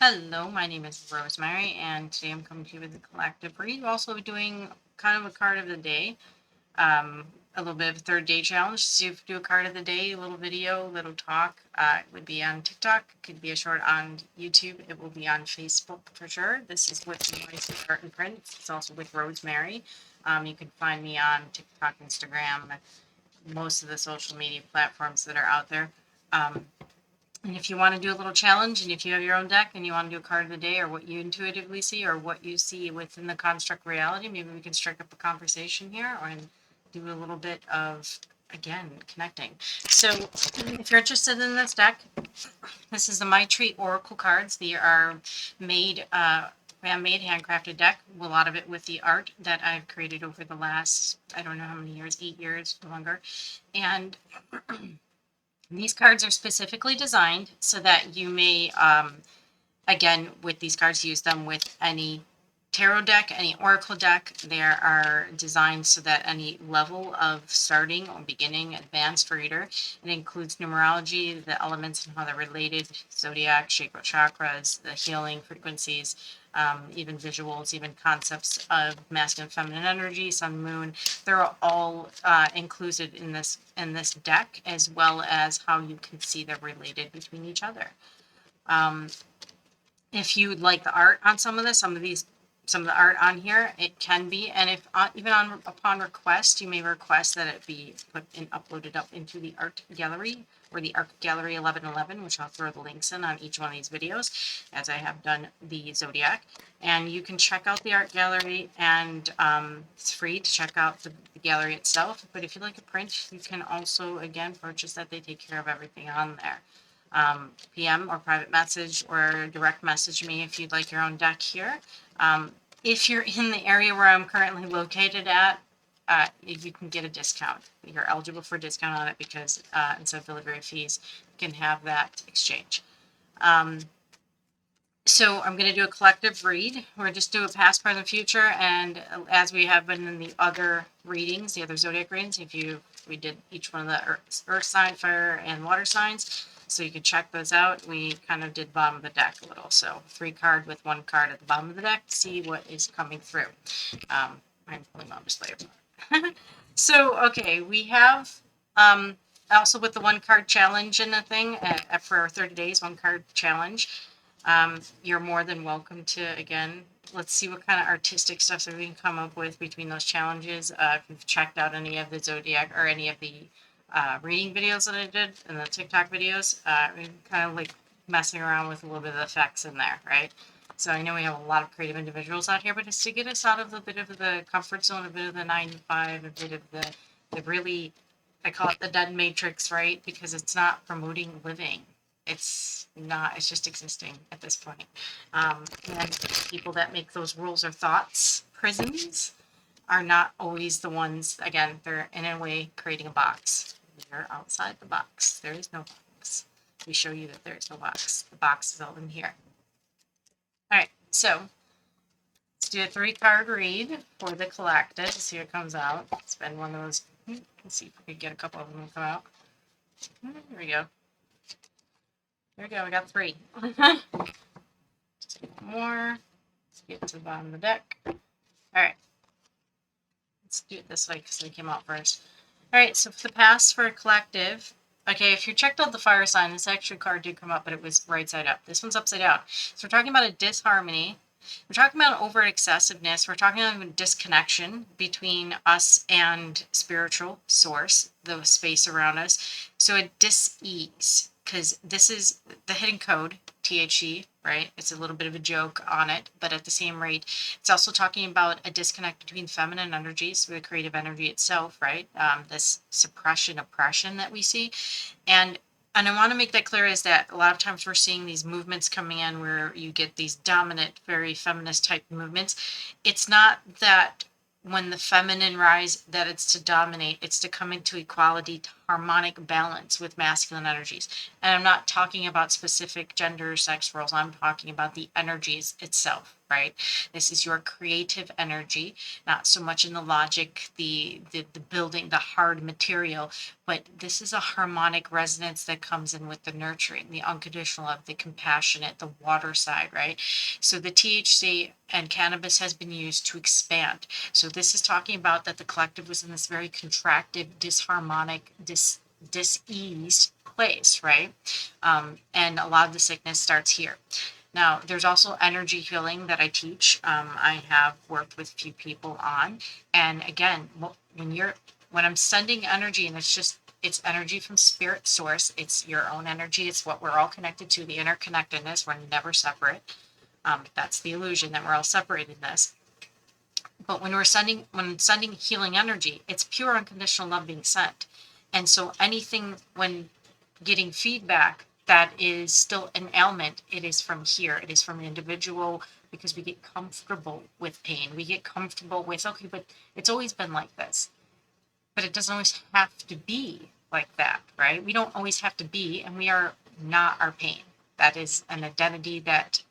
Hello, my name is Rosemary, and today I'm coming to you with a collective read. We're also doing kind of a card of the day, a little bit of a third day challenge. See if we do a card of the day, a little video, a little talk. It would be on TikTok, it could be a short on YouTube, it will be on Facebook for sure. This is with my art and print. It's also with Rosemary. You can find me on TikTok, Instagram, most of the social media platforms that are out there. And if you want to do a little challenge, and if you have your own deck and you want to do a card of the day, or what you intuitively see, or what you see within the construct reality, maybe we can strike up a conversation here and do a little bit of, again, connecting. So if you're interested in this deck, this is the My Tree Oracle cards. They are made, handmade, handcrafted deck. A lot of it with the art that I've created over the last, I don't know how many years, 8 years, longer. And these cards are specifically designed so that you may, again, with these cards, use them with any tarot deck, any oracle deck. They are designed so that any level of starting or beginning advanced reader, it includes numerology, the elements and how they're related, zodiac, chakras, the healing frequencies, even visuals, even concepts of masculine, feminine energy, sun, moon. They're all included in this deck, as well as how you can see they're related between each other. If you would like the art on some of the art on here, it can be, and if even upon request, you may request that it be put and uploaded up into the art gallery, or the art gallery 1111, which I'll throw the links in on each one of these videos, as I have done the zodiac. And you can check out the art gallery, and it's free to check out the gallery itself. But if you like a print, you can also, again, purchase that. They take care of everything on there. PM or private message or direct message me if you'd like your own deck here. If you're in the area where I'm currently located at, you can get a discount. You're eligible for a discount on it because instead of delivery fees, you can have that exchange. So I'm going to do a collective read. We're just do a past, present, future, and as we have been in the other readings, the other zodiac readings, we did each one of the earth sign, fire, and water signs. So you can check those out. We kind of did bottom of the deck a little. So 3 card with 1 card at the bottom of the deck to see what is coming through. I'm pulling on display. So, okay, we have also with the 1 card challenge and the thing for 30 days, 1 card challenge. You're more than welcome to, again, let's see what kind of artistic stuff that we can come up with between those challenges. If you've checked out any of the zodiac or any of the reading videos that I did and the TikTok videos, we're kind of like messing around with a little bit of effects in there, right? So I know we have a lot of creative individuals out here, but it's to get us out of a bit of the comfort zone, a bit of the 9 to 5, a bit of the really, I call it the dead matrix, right? Because it's not promoting living. It's not, it's just existing at this point. And people that make those rules or thoughts prisons are not always the ones, again, they're in a way creating a box. They're outside the box. There is no box. We show you that there is no box. The box is all in here. All right, so let's do a 3 card read for the collective. See what comes out. It's been one of those. Let's see if we can get a couple of them to come out. There we go. There we go. We got 3. Just take one more. Let's get to the bottom of the deck. All right. Let's do it this way because they came out first. All right. So for the past for a collective. Okay, if you checked out the fire sign, this extra card did come up, but it was right side up. This one's upside down. So we're talking about a disharmony. We're talking about over excessiveness. We're talking about a disconnection between us and spiritual source, the space around us. So a dis-ease, because this is the hidden code, THE, right? It's a little bit of a joke on it, but at the same rate, it's also talking about a disconnect between feminine energies, the creative energy itself, right? This suppression, oppression that we see. And I want to make that clear is that a lot of times we're seeing these movements coming in where you get these dominant, very feminist type movements. It's not that when the feminine rise that it's to dominate, it's to come into equality, to harmonic balance with masculine energies. And I'm not talking about specific gender or sex roles. I'm talking about the energies itself, right? This is your creative energy, not so much in the logic, the building, the hard material, but this is a harmonic resonance that comes in with the nurturing, the unconditional love, the compassionate, the water side, right? So the THC and cannabis has been used to expand. So this is talking about that the collective was in this very contracted, disharmonic, dis-eased place, right? And a lot of the sickness starts here. Now, there's also energy healing that I teach. I have worked with a few people on, and again, when I'm sending energy, and it's energy from spirit source. It's your own energy. It's what we're all connected to. The interconnectedness. We're never separate. That's the illusion that we're all separated in this. But when sending healing energy, it's pure unconditional love being sent. And so anything when getting feedback that is still an ailment, it is from here. It is from an individual, because we get comfortable with pain. We get comfortable with, okay, but it's always been like this. But it doesn't always have to be like that, right? We don't always have to be, and we are not our pain. That is an identity that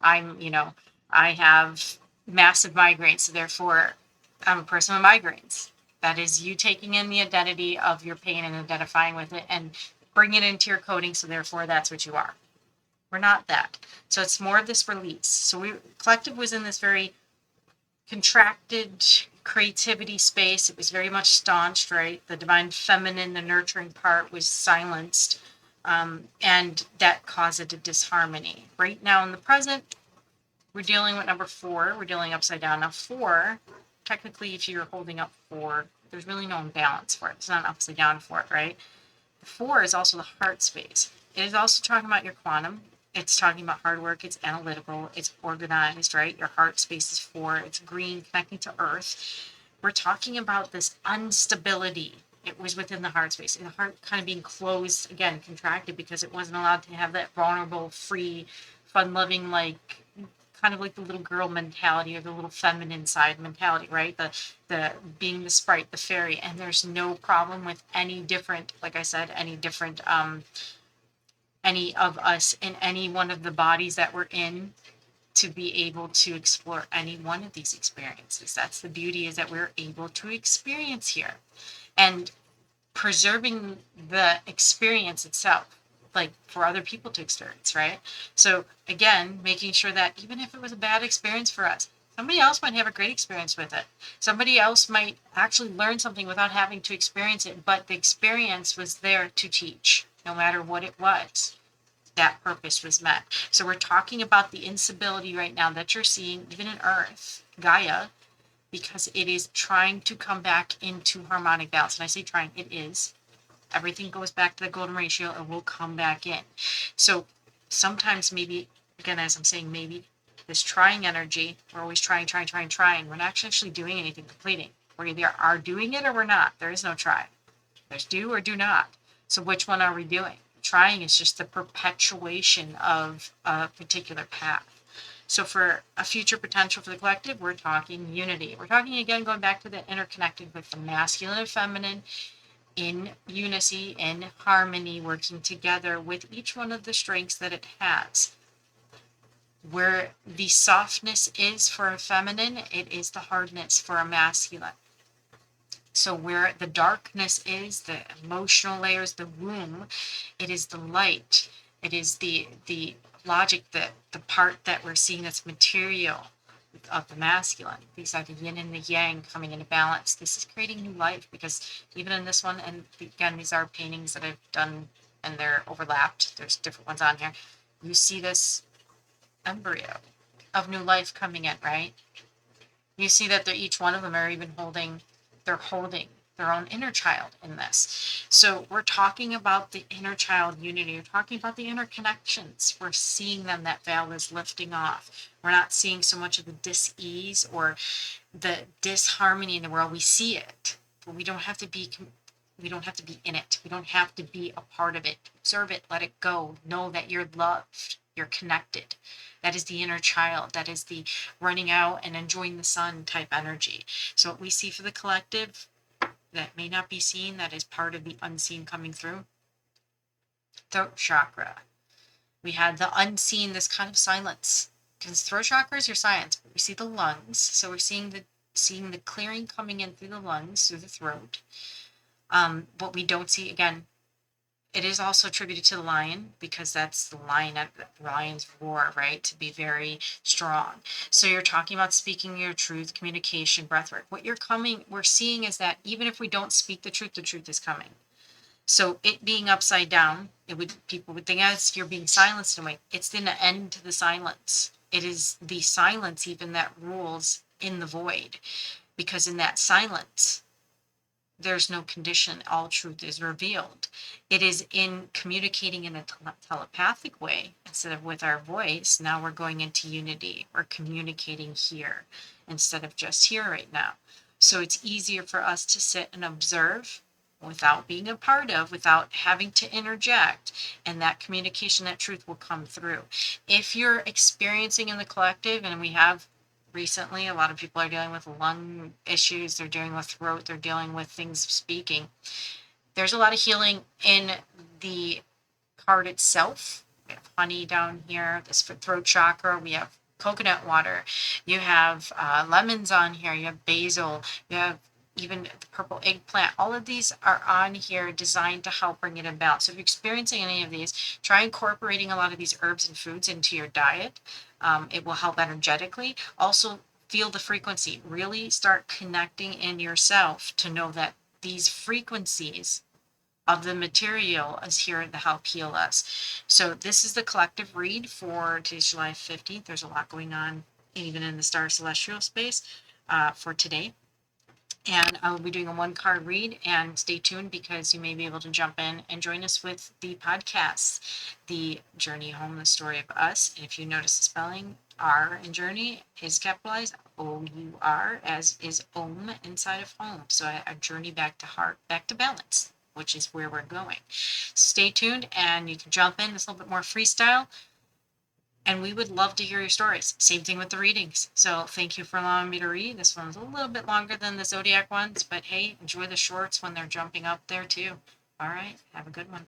I have massive migraines, so therefore I'm a person with migraines. That is you taking in the identity of your pain and identifying with it and bring it into your coding, so therefore that's what you are. We're not that. So it's more of this release. So collective was in this very contracted creativity space. It was very much staunched, right? The divine feminine, the nurturing part was silenced, and that caused a disharmony. Right now in the present, we're dealing with number 4. We're dealing upside down. Now 4, technically, if you're holding up 4, there's really no imbalance for it. It's not upside down for it, right? The 4 is also the heart space. It is also talking about your quantum. It's talking about hard work. It's analytical. It's organized, right? Your heart space is 4. It's green, connecting to earth. We're talking about this instability. It was within the heart space. And the heart kind of being closed, again, contracted, because it wasn't allowed to have that vulnerable, free, fun-loving, kind of like the little girl mentality, or the little feminine side mentality, right? The being the sprite, the fairy. And there's no problem with any different, like I said, any of us in any one of the bodies that we're in, to be able to explore any one of these experiences. That's the beauty, is that we're able to experience here, and preserving the experience itself, like for other people to experience, right? So again, making sure that even if it was a bad experience for us, somebody else might have a great experience with it. Somebody else might actually learn something without having to experience it, but the experience was there to teach, no matter what it was. That purpose was met. So we're talking about the instability right now that you're seeing, even in Earth, Gaia, because it is trying to come back into harmonic balance. And I say trying, it is. Everything goes back to the golden ratio and will come back in. So sometimes, maybe, again, as I'm saying, maybe this trying energy, we're always trying. We're not actually doing anything, completing. We either are doing it or we're not. There is no try. There's do or do not. So which one are we doing? Trying is just the perpetuation of a particular path. So for a future potential for the collective, we're talking unity. We're talking, again, going back to the interconnected with the masculine and feminine in unity, in harmony, working together with each one of the strengths that it has. Where the softness is for a feminine, it is the hardness for a masculine. So where the darkness is, the emotional layers, the womb, it is the light. It is the logic, the part that we're seeing that's material of the masculine. These are the yin and the yang coming into balance. This is creating new life, because even in this one, and again, these are paintings that I've done and they're overlapped. There's different ones on here. You see this embryo of new life coming in, right? You see that each one of them are even holding their own inner child in this. So we're talking about the inner child unity. We're talking about the interconnections. We're seeing them, that veil is lifting off. We're not seeing so much of the dis-ease or the disharmony in the world. We see it, but we don't have to be in it. We don't have to be a part of it. Observe it, let it go. Know that you're loved. You're connected. That is the inner child. That is the running out and enjoying the sun type energy. So what we see for the collective, that may not be seen, that is part of the unseen coming through. Throat chakra. We had the unseen, this kind of silence. Because throat chakra is your science, but we see the lungs. So we're seeing the clearing coming in through the lungs, through the throat. What we don't see, again, it is also attributed to the lion, because that's the lion's roar, right? To be very strong. So you're talking about speaking your truth, communication, breathwork. What we're seeing is that even if we don't speak the truth is coming. So it being upside down, people would think as you're being silenced in a way. It's an end to the silence. It is the silence even that rules in the void, because in that silence, there's no condition. All truth is revealed. It is in communicating in a telepathic way instead of with our voice. Now we're going into unity. We're communicating here instead of just here right now. So it's easier for us to sit and observe without being a part of, without having to interject, and that communication, that truth will come through. If you're experiencing in the collective, and we have recently, a lot of people are dealing with lung issues, they're dealing with throat, they're dealing with things speaking. There's a lot of healing in the card itself. We have honey down here, this throat chakra. We have coconut water. You have lemons on here. You have basil. You have even the purple eggplant. All of these are on here designed to help bring it in balance. So if you're experiencing any of these, try incorporating a lot of these herbs and foods into your diet. It will help energetically. Also, feel the frequency. Really start connecting in yourself to know that these frequencies of the material is here to help heal us. So this is the collective read for today's July 15th. There's a lot going on even in the star celestial space for today. And I will be doing a 1-card read, and stay tuned because you may be able to jump in and join us with the podcast, The Journey Home, the Story of Us. And if you notice the spelling, R in journey is capitalized, O-U-R, as is Om inside of home. So a journey back to heart, back to balance, which is where we're going. Stay tuned, and you can jump in. It's a little bit more freestyle. And we would love to hear your stories. Same thing with the readings. So thank you for allowing me to read. This one's a little bit longer than the Zodiac ones, but hey, enjoy the shorts when they're jumping up there too. All right, have a good one.